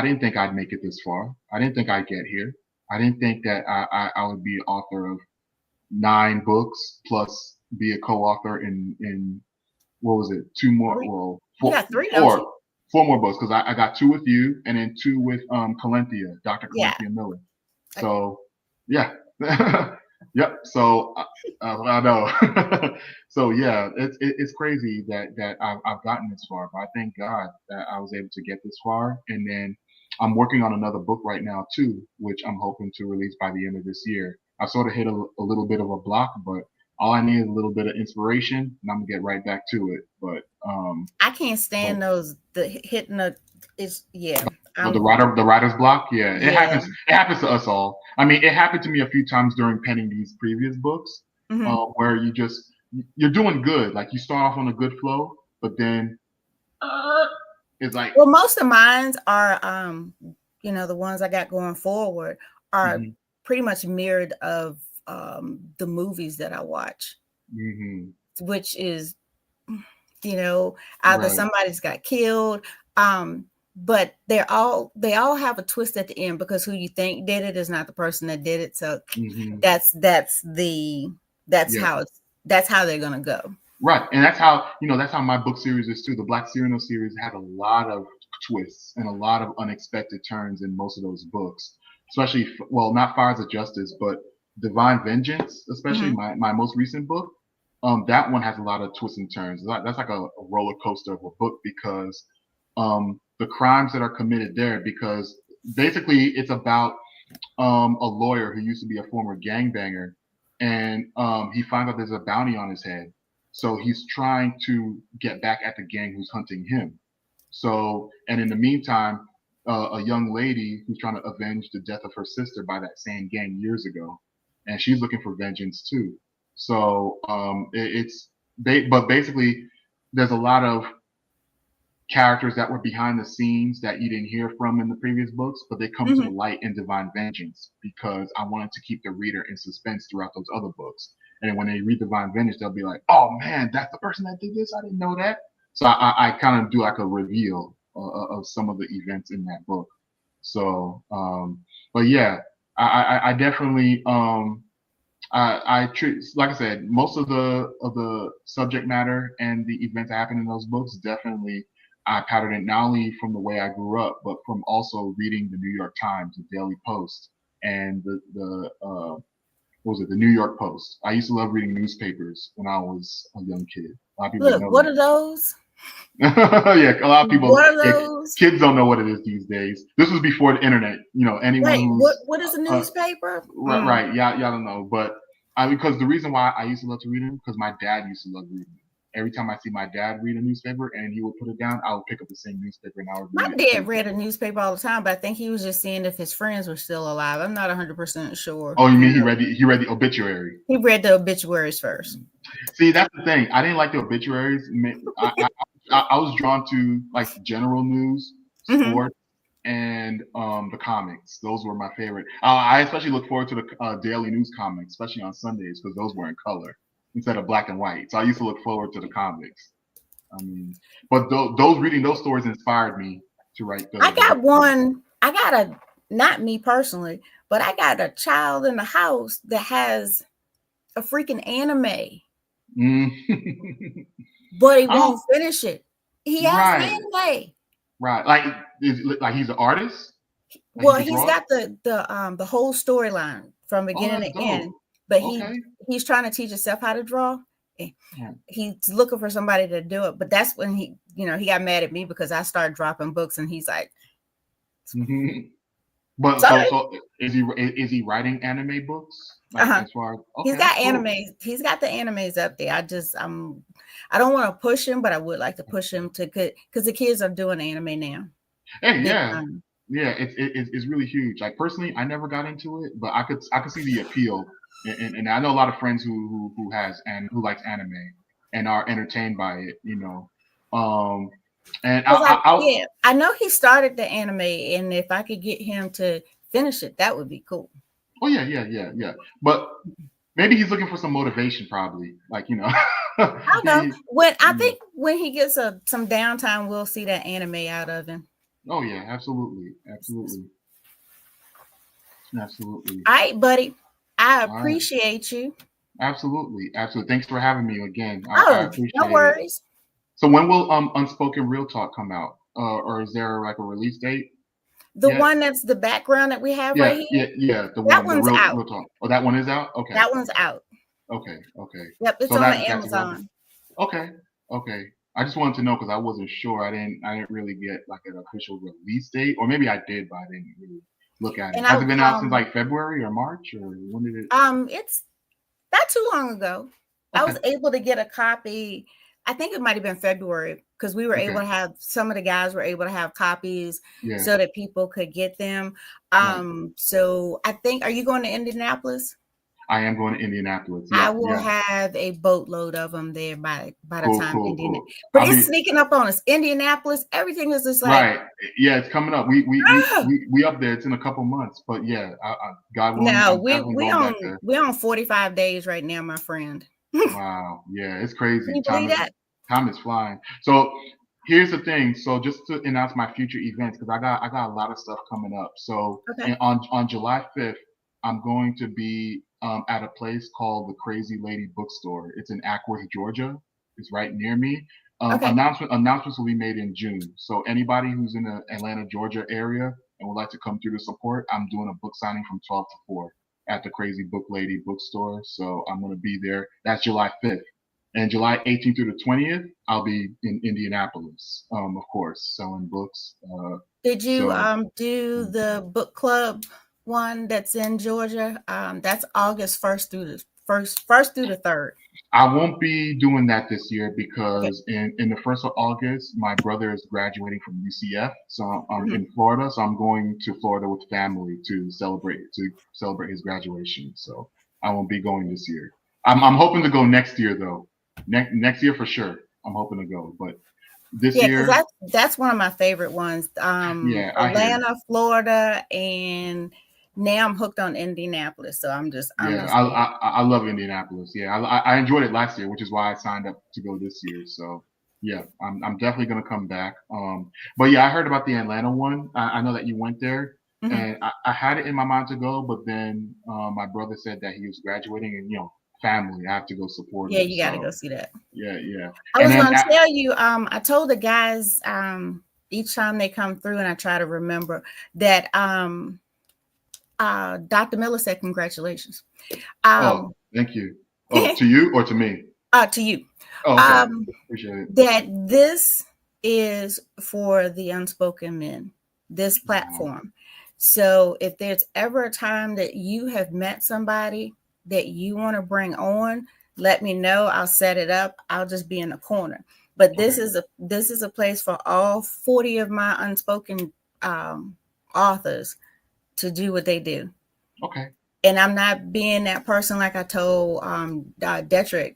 didn't think I'd make it this far. I didn't think I'd get here. I didn't think that I would be author of 9 books plus be a co-author in what was it? 2 more? Well, 4. Yeah, 3. 4 more books because I got 2 with you and then 2 with Calentia, Dr. Calentia Miller. So yeah. Yep. So I know. So yeah, it's crazy that I've gotten this far, but I thank God that I was able to get this far. And then I'm working on another book right now too, which I'm hoping to release by the end of this year. I sort of hit a little bit of a block, but all I need is a little bit of inspiration, and I'm gonna get right back to it. But I can't stand those hitting the. It's the writer's block. Yeah, it happens. It happens to us all. I mean, it happened to me a few times during penning these previous books, where you're doing good. Like you start off on a good flow, but then it's like. Well, most of mine are, the ones I got going forward are pretty much mirrored of the movies that I watch, which is, either somebody's got killed. But they all have a twist at the end because who you think did it is not the person that did it. So that's how they're gonna go. Right, and that's how my book series is too. The Black Cyrano series had a lot of twists and a lot of unexpected turns in most of those books, especially not Fires of Justice, but Divine Vengeance, especially my most recent book. That one has a lot of twists and turns. That's like a roller coaster of a book because the crimes that are committed there, because basically it's about a lawyer who used to be a former gangbanger, and he finds out there's a bounty on his head. So he's trying to get back at the gang who's hunting him. So, and in the meantime, a young lady who's trying to avenge the death of her sister by that same gang years ago, and she's looking for vengeance too. So but basically, there's a lot of characters that were behind the scenes that you didn't hear from in the previous books, but they come to the light in Divine Vengeance because I wanted to keep the reader in suspense throughout those other books. And when they read Divine Vengeance, they'll be like, "Oh man, that's the person that did this. I didn't know that." So I kind of do like a reveal of some of the events in that book. So, but yeah, I definitely I treat, like I said, most of the subject matter and the events that happen in those books definitely I patterned it not only from the way I grew up, but from also reading the New York Times, the Daily Post, and the what was it, the New York Post. I used to love reading newspapers when I was a young kid. A lot of people Look, know what that. are those? Yeah, a lot of people. What are those? Kids don't know what it is these days. This was before the internet. You know, anyone Wait, who's what is a newspaper? right, y'all don't know, but because the reason why I used to love to read them because my dad used to love reading them. Every time I see my dad read a newspaper and he would put it down, I would pick up the same newspaper and I would read My it. dad read a newspaper all the time, but I think he was just seeing if his friends were still alive. I'm not 100% sure. Oh, you mean he read the obituary? He read the obituaries first. See, that's the thing. I didn't like the obituaries. I was drawn to like general news, sports, and the comics. Those were my favorite. I especially look forward to the daily news comics, especially on Sundays, because those were in color instead of black and white. So I used to look forward to the comics. I mean, but those reading those stories inspired me to write. I got not me personally, but I got a child in the house that has a freaking anime. But he won't finish it. He has anime. Right, like he's an artist. Well, he's got the whole storyline from beginning to end. But he's trying to teach himself how to draw. He's looking for somebody to do it. But that's when he got mad at me because I started dropping books, and he's like. But so is he writing anime books? As far as, he's got animes. He's got the animes up there. I don't want to push him, but I would like to push him because the kids are doing anime now. Hey, yeah, it's really huge. Like personally, I never got into it, but I could see the appeal, and I know a lot of friends who likes anime and are entertained by it. And I know he started the anime, and if I could get him to finish it, that would be cool. Oh yeah. But maybe he's looking for some motivation, probably. Like I don't know. I think when he gets some downtime, we'll see that anime out of him. Oh yeah, absolutely. All right, buddy. I appreciate you. Absolutely. Thanks for having me again. I appreciate no worries. It. So when will Unspoken Real Talk come out? Or is there like a release date? The one that's the background that we have right here? Yeah. That one's out. Real Talk. Oh, that one is out? Okay. That one's out. Okay. Yep, it's on Amazon. Okay. I just wanted to know because I wasn't sure. I didn't really get like an official release date, or maybe I did, but I didn't really look at it. Has it been out since like February or March, or when did it? It's not too long ago. Okay. I was able to get a copy. I think it might have been February because we were able to have some of the guys were able to have copies so that people could get them. So I think, are you going to Indianapolis? I am going to Indianapolis. I will have a boatload of them there by the time Indianapolis. But it's sneaking up on us. Indianapolis, everything is just like right. Yeah, it's coming up. We up there. It's in a couple months. But yeah, God willing. No, we're on 45 days right now, my friend. Wow. Yeah, it's crazy. Can you believe that? Time is flying. So here's the thing. So just to announce my future events, because I got a lot of stuff coming up. So on July 5th, I'm going to be at a place called the Crazy Lady Bookstore. It's in Ackworth, Georgia. It's right near me. Announcements will be made in June. So anybody who's in the Atlanta, Georgia area and would like to come through to support, I'm doing a book signing from 12 to 4 at the Crazy Book Lady Bookstore. So I'm going to be there. That's July 5th. And July 18th through the 20th, I'll be in Indianapolis, of course, selling books. Did you do the book club one that's in Georgia. That's August 1st through the first through the 3rd. I won't be doing that this year Okay. because in the 1st of August, my brother is graduating from UCF, so I'm Mhm. in Florida. So I'm going to Florida with family to celebrate his graduation. So I won't be going this year. I'm hoping to go next year though. Next year for sure. I'm hoping to go, but this Yeah, because year, that's one of my favorite ones. yeah, I hear. Atlanta, Florida, and now I'm hooked on Indianapolis. So I'm just Yeah, there. I love Indianapolis. Yeah, I enjoyed it last year, which is why I signed up to go this year. So yeah, I'm definitely gonna come back. But yeah, I heard about the Atlanta one. I know that you went there, Mhm. and I had it in my mind to go, but then my brother said that he was graduating, and family, I have to go support Yeah, him. you got to So go see that. yeah, I and was then going to tell you, I told the guys each time they come through, and I try to remember that Dr. Miller said, congratulations. oh, thank you. Oh, to you or to me? To you. Oh, okay, appreciate it. That this is for the unspoken men, this platform. So if there's ever a time that you have met somebody that you want to bring on, let me know. I'll set it up. I'll just be in the corner. But this is a place for all 40 of my unspoken authors to do what they do. Okay. And I'm not being that person like I told Detrick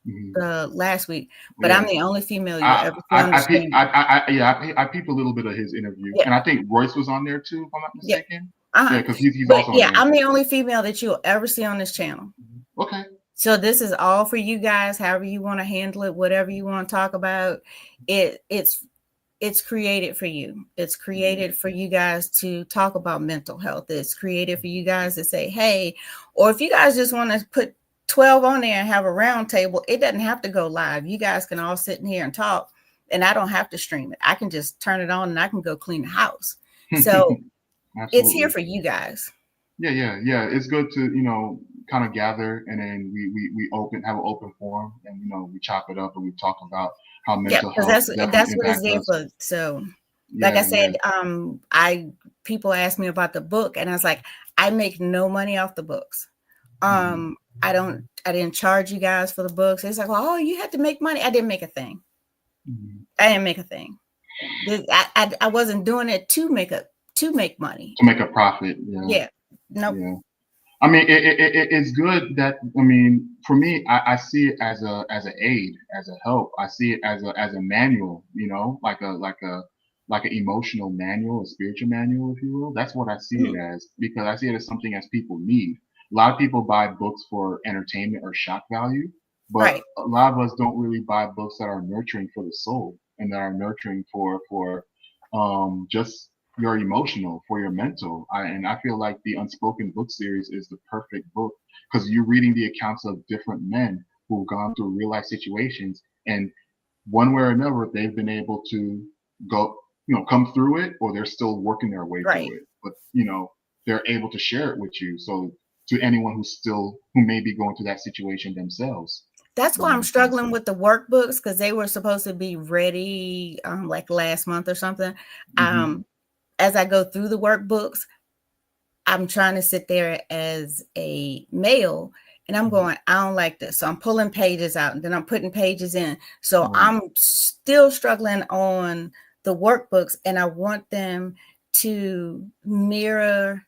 last week, but Yeah. I'm the only female you'll ever see on the screen. I peeped a little bit of his interview, Yeah. and I think Royce was on there too, if I'm not Yeah. mistaken. Uh-huh. Yeah, because he's But also on yeah, there. I'm the only female that you'll ever see on this channel. Okay. So this is all for you guys, however you want to handle it, whatever you want to talk about. It's created for you. It's created for you guys to talk about mental health. It's created for you guys to say, hey, or if you guys just want to put 12 on there and have a round table, it doesn't have to go live. You guys can all sit in here and talk, and I don't have to stream it. I can just turn it on and I can go clean the house. So it's here for you guys. Yeah. It's good to, kind of gather, and then we have an open forum, and we chop it up and we talk about how mental health because definitely that's what it's impacts there us. for. So like I said, people asked me about the book, and I was like, I make no money off the books. I didn't charge you guys for the books. It's like, well, oh, you had to make money. I didn't make a thing. I didn't make a thing. I wasn't doing it to make money. To make a profit. Yeah. Nope. Yeah. I mean, it's good that, for me, I see it as an aid, as a help. I see it as a manual, like an emotional manual, a spiritual manual, if you will. That's what I see it as, because I see it as something as people need. A lot of people buy books for entertainment or shock value, but a lot of us don't really buy books that are nurturing for the soul and that are nurturing for just your emotional, for your mental. And I feel like the Unspoken book series is the perfect book, because you're reading the accounts of different men who've gone through real life situations, and one way or another, they've been able to come through it, or they're still working their way through it. But they're able to share it with you. So to anyone who may be going through that situation themselves. That's why I'm struggling with the workbooks, because they were supposed to be ready like last month or something. As I go through the workbooks, I'm trying to sit there as a male, and I'm going, I don't like this. So I'm pulling pages out, and then I'm putting pages in. So I'm still struggling on the workbooks, and I want them to mirror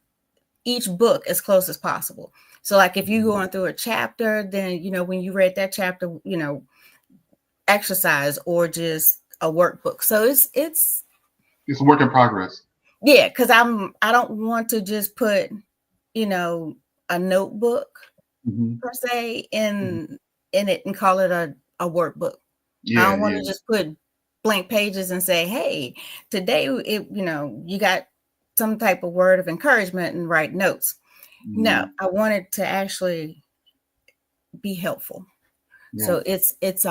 each book as close as possible. So like if you're going through a chapter, then, when you read that chapter, exercise or just a workbook. So it's a work in progress. Yeah, because I don't want to just put, a notebook per se in it and call it a workbook. I don't want to just put blank pages and say, hey, today you got some type of word of encouragement and write notes. No, I want it to actually be helpful. So it's It's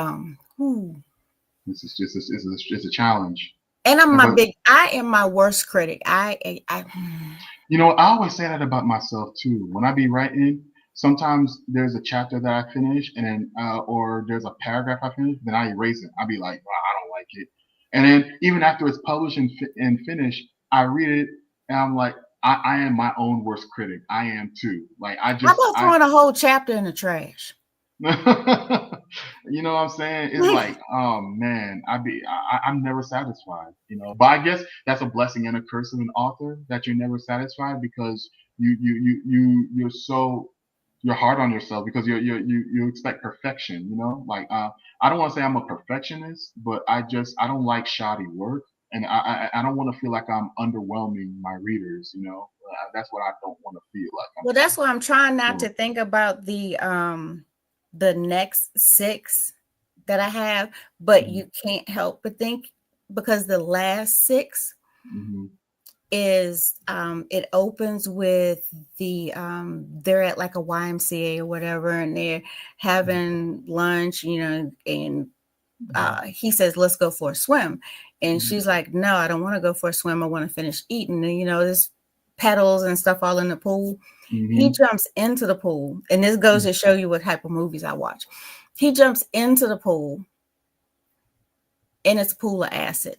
a challenge. And I am my worst critic. I always say that about myself too. When I be writing, sometimes there's a chapter that I finish, and then or there's a paragraph I finish, then I erase it. I'll be like, wow, I don't like it. And then even after it's published and finished, I read it and I'm like, I am my own worst critic. I am too. Like How about throwing a whole chapter in the trash? You know what I'm saying? It's like, oh man, I'm never satisfied, you know. But I guess that's a blessing and a curse of an author, that you're never satisfied, because you're hard on yourself, because you expect perfection, you know. Like I don't want to say I'm a perfectionist, but I don't like shoddy work, and I don't want to feel like I'm underwhelming my readers, you know. That's what I don't want to feel like. Well, that's why I'm trying not to think about the next 6 that I have, but you can't help but think, because the last 6 is it opens with they're at like a YMCA or whatever, and they're having lunch, you know, and he says, let's go for a swim, and she's like, no, I don't want to go for a swim, I want to finish eating. And you know, there's petals and stuff all in the pool. He jumps into the pool, and this goes to show you what type of movies I watch. He jumps into the pool, and it's a pool of acid.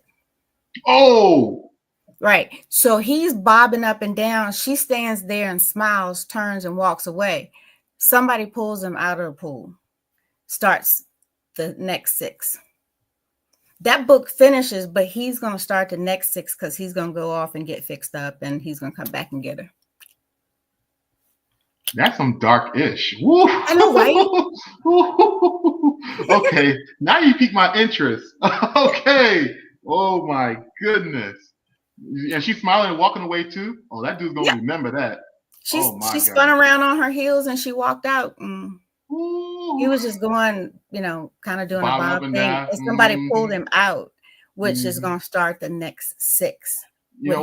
Oh, right. So he's bobbing up and down. She stands there and smiles, turns and walks away. Somebody pulls him out of the pool, starts the next 6. That book finishes, but he's going to start the next 6 because he's going to go off and get fixed up, and he's going to come back and get her. That's some dark-ish. Woo. I know, right? Okay, now you piqued my interest. Okay. Oh my goodness. And she's smiling and walking away too. Oh, that dude's gonna remember that. She spun around on her heels and she walked out. He was just going, you know, kind of doing a bob thing. And somebody pulled him out, which is going to start the next 6 with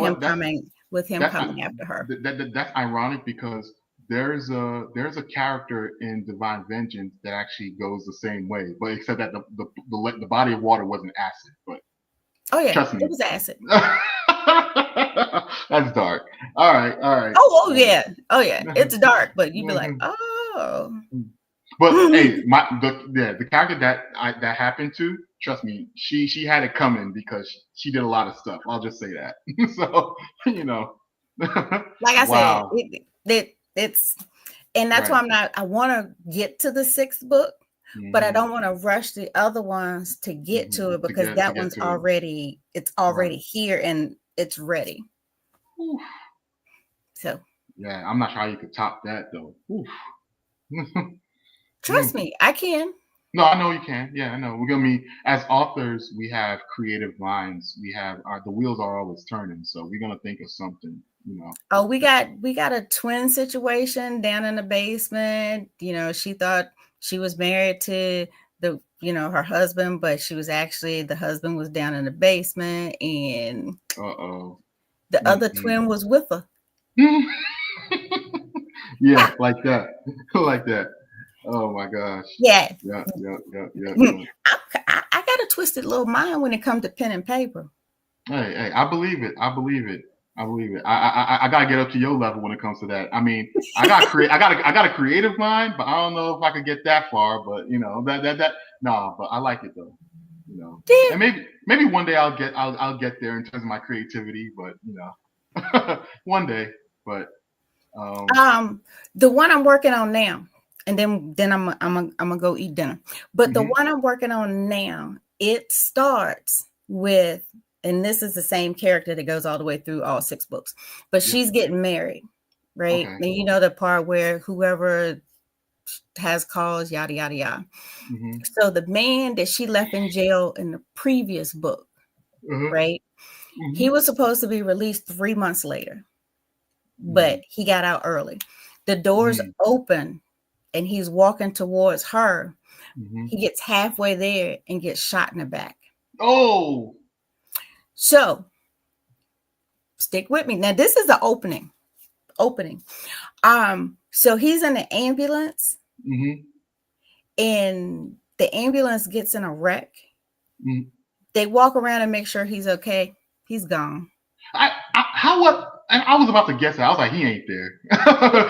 him coming after her. That's ironic, because there's a character in Divine Vengeance that actually goes the same way, but except that the body of water wasn't acid. But trust me, it was acid. That's dark. All right. Oh yeah. It's dark, but you'd be like, oh. But hey, the character that happened to, trust me, she had it coming, because she did a lot of stuff. I'll just say that. So, you know, like I said, it's, and that's why I want to get to the 6th book, but I don't want to rush the other ones to get to it, because that one's already here and it's ready. Oof. So yeah, I'm not sure how you could top that though. Trust me, I can. No, I know you can. Yeah, I know. We're gonna be, as authors, we have creative minds. We have the wheels are always turning, so we're gonna think of something, you know. Oh, we got a twin situation down in the basement. You know, she thought she was married to her husband, but she was actually, the husband was down in the basement, and the other twin was with her. Yeah, like that. Like that. Oh my gosh. Yeah. Yeah. I got a twisted little mind when it comes to pen and paper. Hey, I believe it. I gotta get up to your level when it comes to that. I mean, I got a creative mind, but I don't know if I could get that far. But you know, but I like it though. You know, and maybe one day I'll get there in terms of my creativity. But you know, one day. But the one I'm working on now, and then I'm gonna go eat dinner. But the one I'm working on now, it starts with, and this is the same character that goes all the way through all 6 books, but she's getting married, right? Okay. And you know the part where whoever has cause, yada yada yada. So the man that she left in jail in the previous book, right? He was supposed to be released 3 months later, but he got out early. The doors open, and he's walking towards her. He gets halfway there and gets shot in the back. Oh. So stick with me. Now, this is the opening. So he's in the ambulance, and the ambulance gets in a wreck. They walk around and make sure he's okay. He's gone. And I was about to guess it. I was like, he ain't there.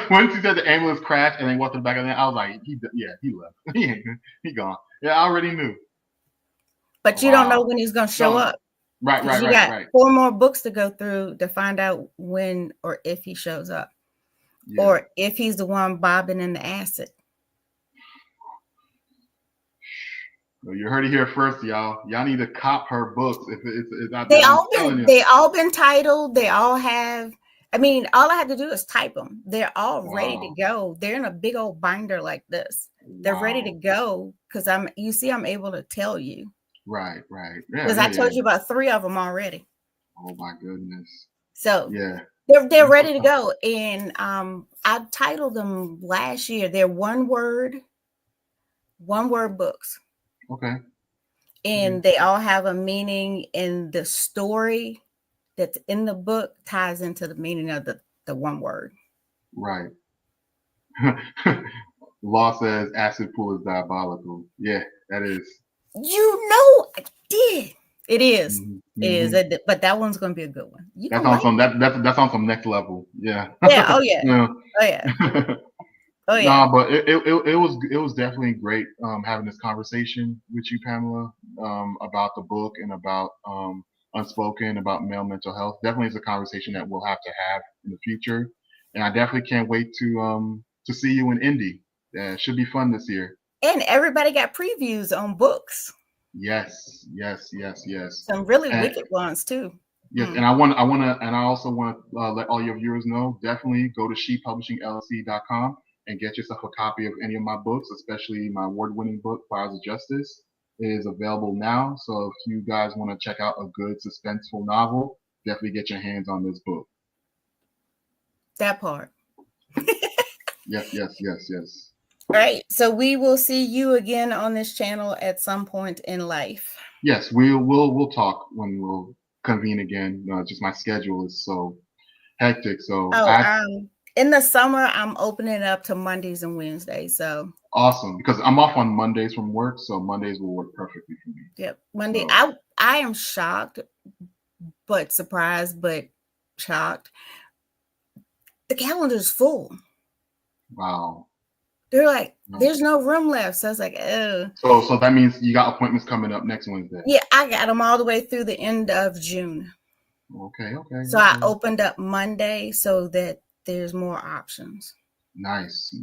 When she said the ambulance crashed and they walked to the back of the, I was like, he left. He gone. Yeah, I already knew. But you don't know when he's gonna show up. Because you got 4 more books to go through to find out when or if he shows up, or if he's the one bobbing in the acid. Well, you heard it here first, y'all. Y'all need to cop her books. If it's out they all been titled. They all have. I mean, all I had to do is type them. They're all ready to go. They're in a big old binder like this. They're ready to go because I'm able to tell you. Right. Because I told you about 3 of them already. Oh my goodness. So they're ready to go. And I titled them last year. They're one word books. Okay. And they all have a meaning, and the story that's in the book ties into the meaning of the one word. Right. Law says acid pool is diabolical. Yeah, that is. I did. It is. Mm-hmm. It is. But that one's going to be a good one. That's on some next level. Yeah. Yeah. Oh yeah. Oh yeah. Oh yeah. No, but it was definitely great having this conversation with you, Pamela, about the book and about Unspoken, about male mental health. Definitely is a conversation that we'll have to have in the future, and I definitely can't wait to see you in Indy. It should be fun this year. And everybody got previews on books. Yes. Some really wicked ones too. Yes, and I also want to let all your viewers know. Definitely go to shepublishingllc.com and get yourself a copy of any of my books, especially my award-winning book, Fires of Justice. It is available now. So if you guys want to check out a good suspenseful novel, definitely get your hands on this book. That part. Yes. All right. So we will see you again on this channel at some point in life. Yes, we'll talk when we'll convene again. Just my schedule is so hectic. So in the summer, I'm opening up to Mondays and Wednesdays. So awesome, because I'm off on Mondays from work, so Mondays will work perfectly for me. Yep, Monday. So. I am shocked, but surprised, but shocked. The calendar's full. Wow. They're like, there's no room left. So I was like, oh. So that means you got appointments coming up next Wednesday. Yeah, I got them all the way through the end of June. Okay. So I opened up Monday so that there's more options. Nice.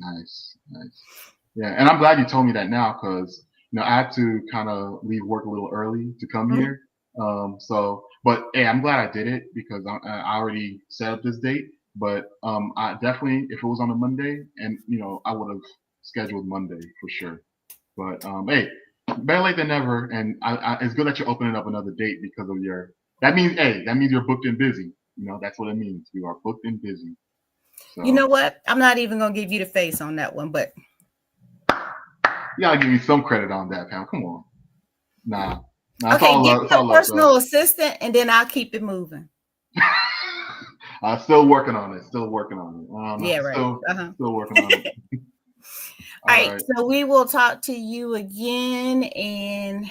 Yeah, and I'm glad you told me that now because I had to kind of leave work a little early to come here. But hey, I'm glad I did it because I already set up this date. But I definitely, if it was on a Monday, and I would have scheduled Monday for sure. But hey, better late than never. And it's good that you're opening up another date because of your. That means you're booked and busy. That's what it means. You are booked and busy. So, you know what? I'm not even gonna give you the face on that one, but you gotta give me some credit on that, Pam. Come on. Nah. Okay, give me a personal assistant, and then I'll keep it moving. Still working on it. Yeah, right. Still working on it. All right. So we will talk to you again, and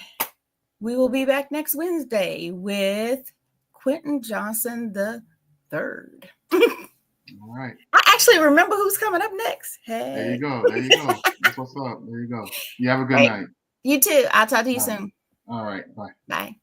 we will be back next Wednesday with Quentin Johnson III. All right. I actually remember who's coming up next. Hey. There you go. That's what's up. There you go. You have a good night. You too. I'll talk to you soon. All right. Bye. Bye.